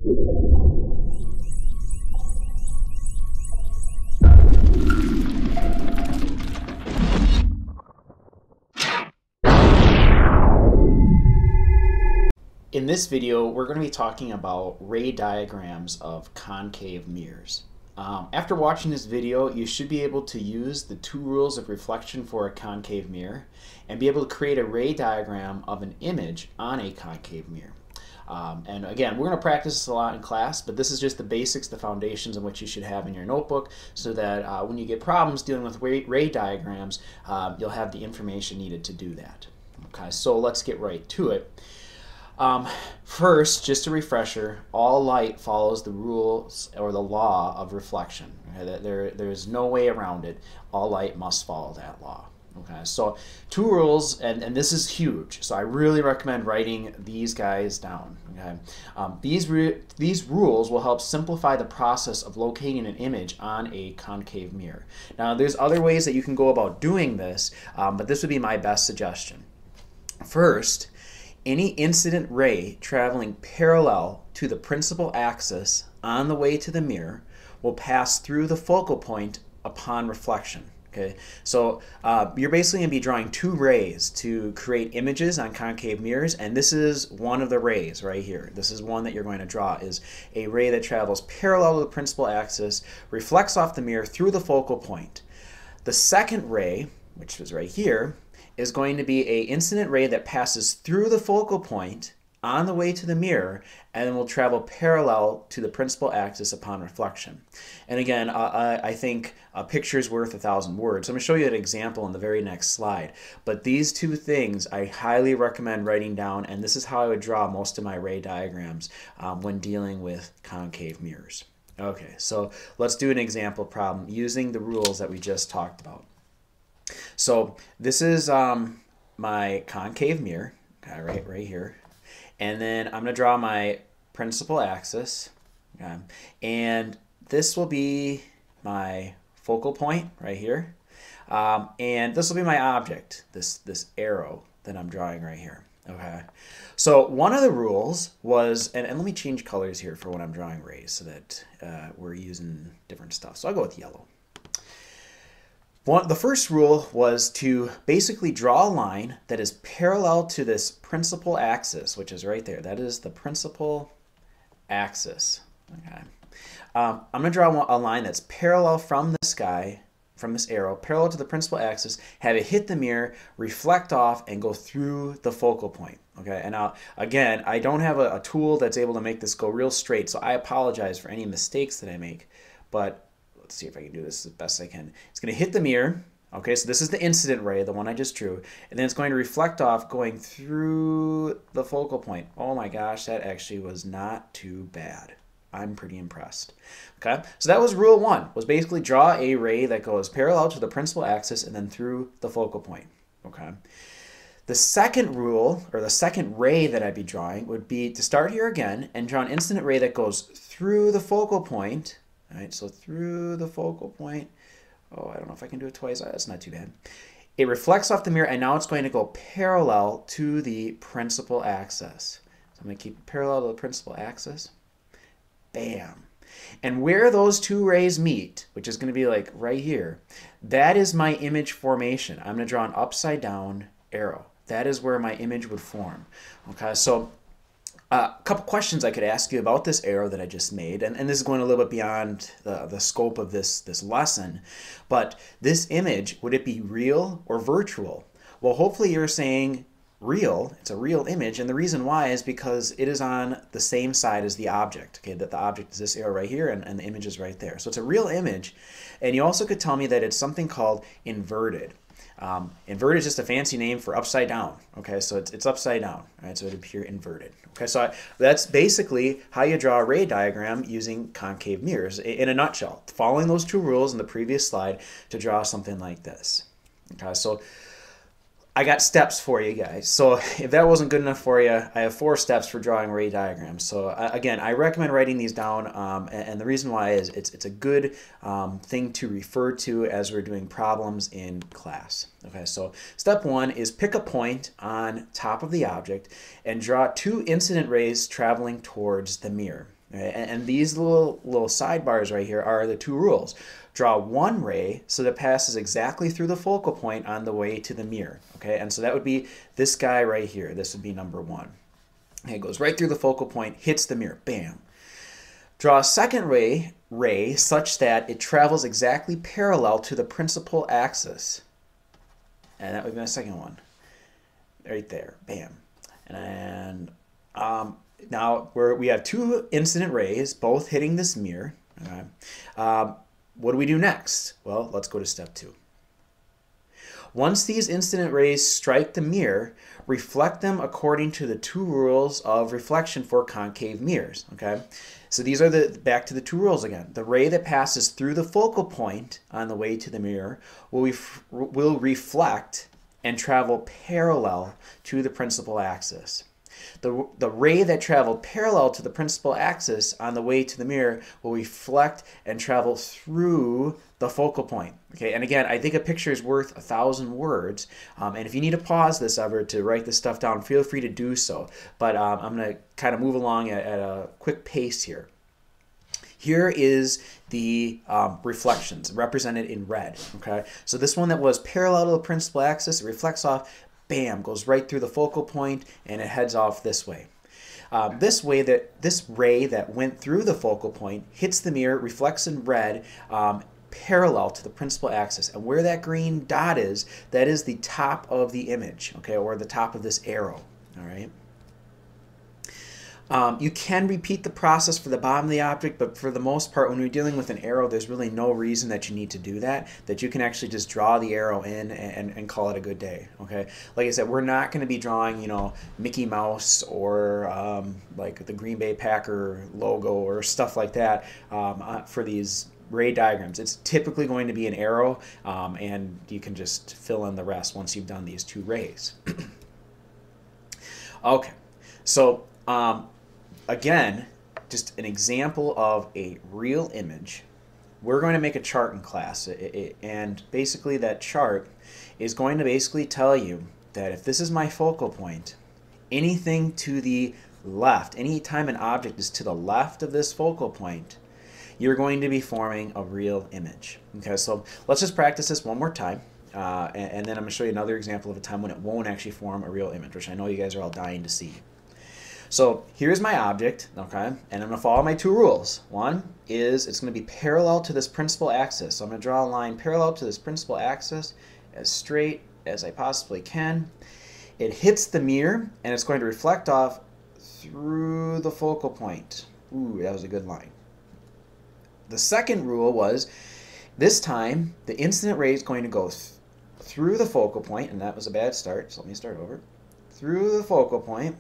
In this video, we're going to be talking about ray diagrams of concave mirrors. After watching this video, you should be able to use the two rules of reflection for a concave mirror and be able to create a ray diagram of an image on a concave mirror. And again, we're going to practice this a lot in class, but this is just the basics, the foundations of what you should have in your notebook so that when you get problems dealing with ray diagrams, you'll have the information needed to do that. Okay, so let's get right to it. First, just a refresher, all light follows the rules or the law of reflection. Okay? There's no way around it. All light must follow that law. Okay, so two rules, and this is huge, so I really recommend writing these guys down. Okay? These rules will help simplify the process of locating an image on a concave mirror. Now, there's other ways that you can go about doing this, but this would be my best suggestion. First, any incident ray traveling parallel to the principal axis on the way to the mirror will pass through the focal point upon reflection. Okay, so you're basically going to be drawing two rays to create images on concave mirrors, and this is one of the rays right here. This is one that you're going to draw, is a ray that travels parallel to the principal axis, reflects off the mirror through the focal point. The second ray, which is right here, is going to be an incident ray that passes through the focal point on the way to the mirror and then will travel parallel to the principal axis upon reflection. And again, I think a picture is worth 1,000 words. So I'm going to show you an example in the very next slide. But these two things I highly recommend writing down, and this is how I would draw most of my ray diagrams when dealing with concave mirrors. Okay, so let's do an example problem using the rules that we just talked about. So this is my concave mirror, okay, right here, and then I'm going to draw my principal axis, okay, and this will be my focal point right here, and this will be my object, this arrow that I'm drawing right here. Okay, so one of the rules was, and let me change colors here for when I'm drawing rays so that we're using different stuff. So I'll go with yellow. The first rule was to basically draw a line that is parallel to this principal axis, which is right there. That is the principal axis. Okay. I'm going to draw a line that's parallel from the sky, from this arrow, parallel to the principal axis, have it hit the mirror, reflect off, and go through the focal point. Okay. And now, again, I don't have a tool that's able to make this go real straight, so I apologize for any mistakes that I make, but let's see if I can do this as best I can. It's going to hit the mirror. Okay, so this is the incident ray, the one I just drew. And then it's going to reflect off going through the focal point. Oh my gosh, that actually was not too bad. I'm pretty impressed. Okay, so that was rule one, was basically draw a ray that goes parallel to the principal axis and then through the focal point. Okay. The second rule, or the second ray that I'd be drawing, would be to start here again and draw an incident ray that goes through the focal point. All right, so through the focal point, oh, I don't know if I can do it twice. That's not too bad. It reflects off the mirror, and now it's going to go parallel to the principal axis. So I'm going to keep it parallel to the principal axis. Bam. And where those two rays meet, which is going to be like right here, that is my image formation. I'm going to draw an upside down arrow. That is where my image would form. Okay, so a couple questions I could ask you about this arrow that I just made, and this is going a little bit beyond the scope of this lesson, but this image, would it be real or virtual? Well, hopefully you're saying real. It's a real image, and the reason why is because it is on the same side as the object. Okay, that the object is this arrow right here, and the image is right there. So it's a real image, and you also could tell me that it's something called inverted. Inverted is just a fancy name for upside down. Okay, so it's upside down, right? So it would appear inverted. Okay, so that's basically how you draw a ray diagram using concave mirrors in a nutshell, following those two rules in the previous slide to draw something like this. Okay, so I got steps for you guys. So if that wasn't good enough for you, I have 4 steps for drawing ray diagrams. So again, I recommend writing these down, and the reason why is it's a good thing to refer to as we're doing problems in class. Okay, so step 1 is pick a point on top of the object and draw 2 incident rays traveling towards the mirror. Okay? And these little sidebars right here are the two rules. Draw one ray so that it passes exactly through the focal point on the way to the mirror. Okay, and so that would be this guy right here. This would be number 1. Okay, it goes right through the focal point, hits the mirror, bam. Draw a second ray such that it travels exactly parallel to the principal axis. And that would be my second one. Right there, bam. And now we have 2 incident rays, both hitting this mirror. Okay. What do we do next? Well, let's go to step 2. Once these incident rays strike the mirror, reflect them according to the 2 rules of reflection for concave mirrors. Okay, so these are back to the 2 rules again. The ray that passes through the focal point on the way to the mirror will reflect and travel parallel to the principal axis. The ray that traveled parallel to the principal axis on the way to the mirror will reflect and travel through the focal point. Okay, and again, I think a picture is worth 1,000 words. And if you need to pause this ever to write this stuff down, feel free to do so. But I'm going to kind of move along at a quick pace here. Here is the reflections represented in red. Okay, so this one that was parallel to the principal axis, it reflects off. Bam, goes right through the focal point and it heads off this way. This ray that went through the focal point hits the mirror, reflects in red, parallel to the principal axis. And where that green dot is, that is the top of the image, okay, or the top of this arrow. All right. You can repeat the process for the bottom of the object, but for the most part, when you're dealing with an arrow, there's really no reason that you need to do that, that you can actually just draw the arrow in and call it a good day, okay? Like I said, we're not going to be drawing, you know, Mickey Mouse or like the Green Bay Packer logo or stuff like that for these ray diagrams. It's typically going to be an arrow, and you can just fill in the rest once you've done these 2 rays. Okay, so again, just an example of a real image. We're going to make a chart in class, and basically that chart is going to basically tell you that if this is my focal point, anything to the left, anytime an object is to the left of this focal point, you're going to be forming a real image. Okay, so let's just practice this one more time, and then I'm going to show you another example of a time when it won't actually form a real image, which I know you guys are all dying to see. So here's my object, okay, and I'm going to follow my 2 rules. One is it's going to be parallel to this principal axis. So I'm going to draw a line parallel to this principal axis as straight as I possibly can. It hits the mirror, and it's going to reflect off through the focal point. Ooh, that was a good line. The second rule was this time the incident ray is going to go through the focal point, and that was a bad start, so let me start over. Through the focal point,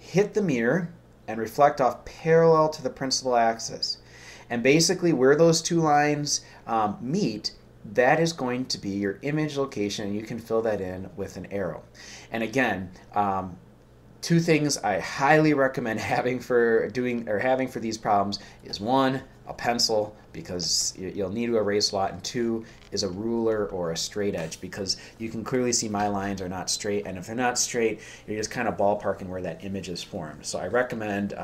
hit the mirror, and reflect off parallel to the principal axis. And basically where those 2 lines meet, that is going to be your image location, and you can fill that in with an arrow. And again, 2 things I highly recommend having for these problems is 1, a pencil, because you'll need to erase a lot, and 2 is a ruler or a straight edge, because you can clearly see my lines are not straight, and if they're not straight, you're just kind of ballparking where that image is formed. So I recommend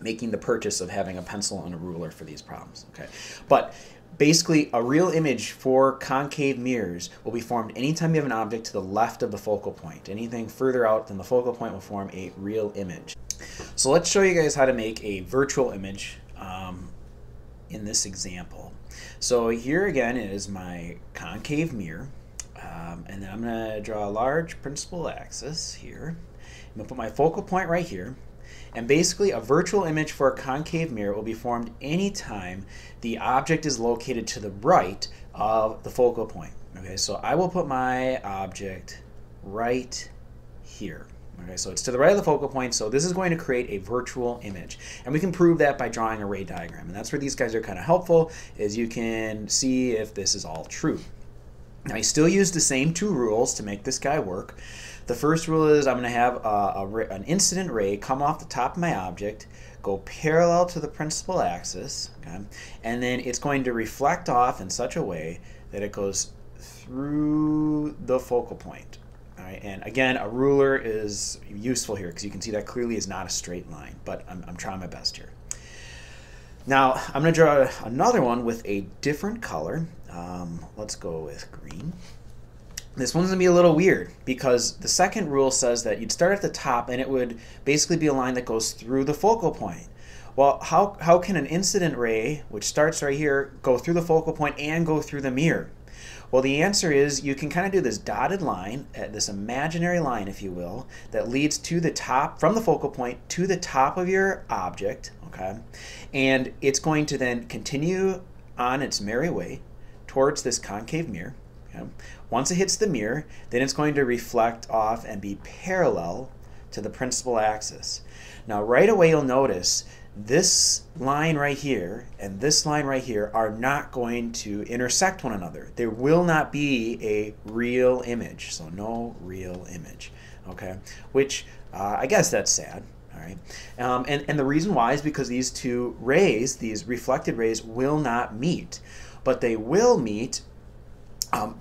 making the purchase of having a pencil and a ruler for these problems. Okay, but basically a real image for concave mirrors will be formed anytime you have an object to the left of the focal point. Anything further out than the focal point will form a real image. So let's show you guys how to make a virtual image in this example. So here again is my concave mirror, and then I'm going to draw a large principal axis here. I'm going to put my focal point right here, and basically a virtual image for a concave mirror will be formed anytime the object is located to the right of the focal point. Okay, so I will put my object right here. Okay, so it's to the right of the focal point, so this is going to create a virtual image. And we can prove that by drawing a ray diagram. And that's where these guys are kind of helpful, is you can see if this is all true. Now, I still use the same 2 rules to make this guy work. The first rule is I'm going to have an incident ray come off the top of my object, go parallel to the principal axis, okay, and then it's going to reflect off in such a way that it goes through the focal point. All right, and again, a ruler is useful here because you can see that clearly is not a straight line, but I'm trying my best here. Now I'm going to draw another one with a different color. Let's go with green. This one's going to be a little weird because the second rule says that you'd start at the top and it would basically be a line that goes through the focal point. Well, how can an incident ray, which starts right here, go through the focal point and go through the mirror? Well, the answer is you can kind of do this dotted line, this imaginary line, if you will, that leads to the top, from the focal point to the top of your object, okay? And it's going to then continue on its merry way towards this concave mirror. Okay? Once it hits the mirror, then it's going to reflect off and be parallel to the principal axis. Now, right away you'll notice this line right here and this line right here are not going to intersect one another. There will not be a real image, so no real image, okay? Which I guess that's sad, all right? And the reason why is because these two rays, these reflected rays, will not meet, but they will meet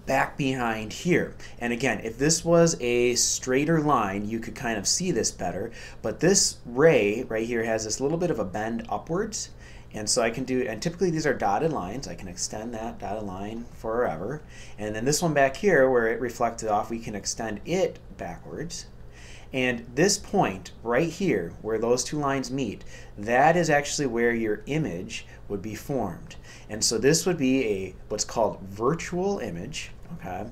back behind here. And again, if this was a straighter line, you could kind of see this better, but this ray right here has this little bit of a bend upwards, and so I can do, and typically these are dotted lines, I can extend that dotted line forever, and then this one back here where it reflected off, we can extend it backwards. And this point right here where those two lines meet, that is actually where your image would be formed. And so this would be a what's called virtual image, okay?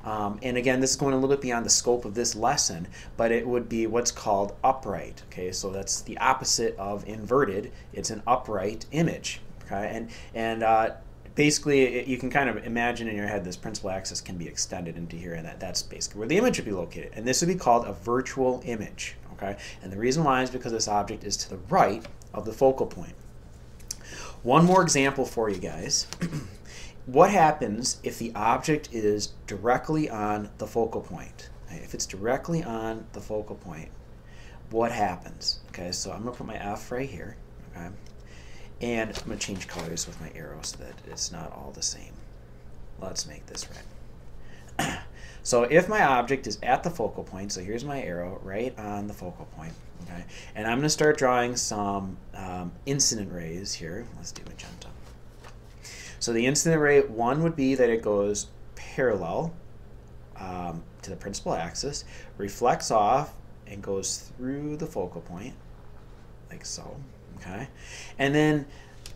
And again, this is going a little bit beyond the scope of this lesson, but it would be what's called upright, okay? So that's the opposite of inverted. It's an upright image, okay? And basically, you can kind of imagine in your head this principal axis can be extended into here, and that's basically where the image would be located. And this would be called a virtual image, okay? And the reason why is because this object is to the right of the focal point. One more example for you guys. What happens if the object is directly on the focal point? If it's directly on the focal point, what happens? Okay, so I'm going to put my F right here, okay? And I'm going to change colors with my arrow so that it's not all the same. Let's make this red. So if my object is at the focal point, so here's my arrow right on the focal point, okay? And I'm going to start drawing some incident rays here. Let's do magenta. So the incident ray, one would be that it goes parallel to the principal axis, reflects off, and goes through the focal point, like so. Okay, and then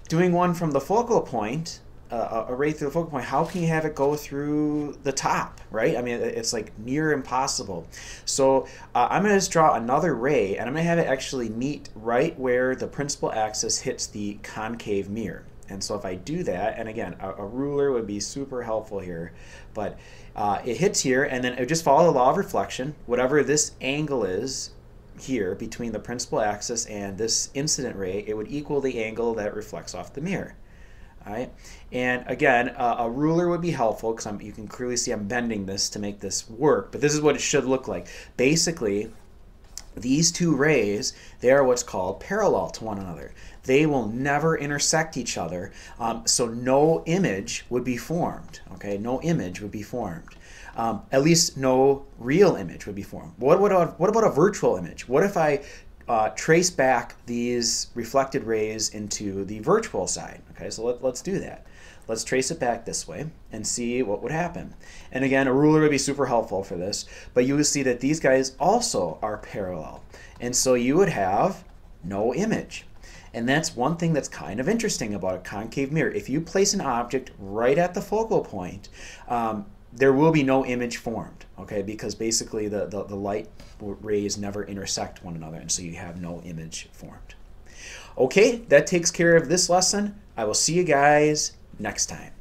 doing one from the focal point, a ray through the focal point, how can you have it go through the top, right? I mean, it's like near impossible. So I'm going to just draw another ray, and I'm going to have it actually meet right where the principal axis hits the concave mirror. And so if I do that, and again, a ruler would be super helpful here, but it hits here, and then it would just follow the law of reflection. Whatever this angle is here between the principal axis and this incident ray, it would equal the angle that reflects off the mirror. All right, and again, a ruler would be helpful because you can clearly see I'm bending this to make this work, but this is what it should look like. Basically, these two rays, they are what's called parallel to one another. They will never intersect each other, so no image would be formed. Okay, no image would be formed. At least no real image would be formed. What about a virtual image? What if I trace back these reflected rays into the virtual side? Okay, so let's do that. Let's trace it back this way and see what would happen. And again, a ruler would be super helpful for this, but you would see that these guys also are parallel. And so you would have no image. And that's one thing that's kind of interesting about a concave mirror. If you place an object right at the focal point, there will be no image formed, okay? Because basically the light rays never intersect one another, and so you have no image formed. Okay, that takes care of this lesson. I will see you guys next time.